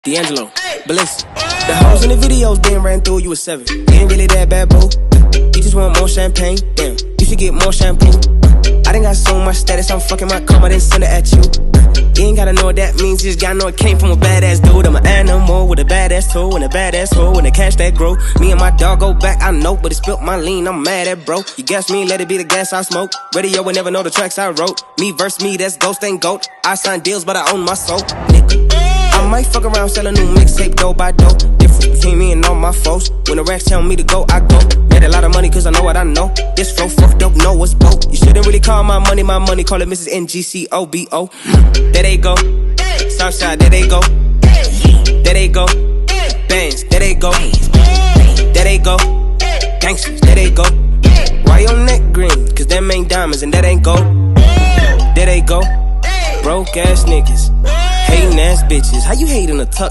D'Angelo, Balenci. The hoes in the videos being ran through, you was 7. You ain't really that bad, boo. You just want more champagne, damn. You should get more shampoo. I done got so much status, I'm fucking my karma, then send it at you. You ain't gotta know what that means, you just gotta know it came from a badass dude. I'm an animal with a badass toe and a badass hoe and a cash that grow. Me and my dog go back, I know, but it spilt my lean, I'm mad at bro. You gas me, let it be the gas I smoke. Radio would never know the tracks I wrote. Me versus me, that's ghost ain't goat. I sign deals, but I own my soul, nigga. I might fuck around, sell a new mixtape, dough by dough. Different between me and all my foes. When the racks tell me to go, I go. Made a lot of money cause I know what I know. This flow fucked up, know what's broke. You shouldn't really call my money, call it Mrs. NGCOBO. There they go, Southside, there they go. There they go, bands, there they go. There they go, gangsters, there they go. Why your neck green? Cause them ain't diamonds and that ain't gold. There they go, broke ass niggas, hating ass bitches. How you hating a tuck?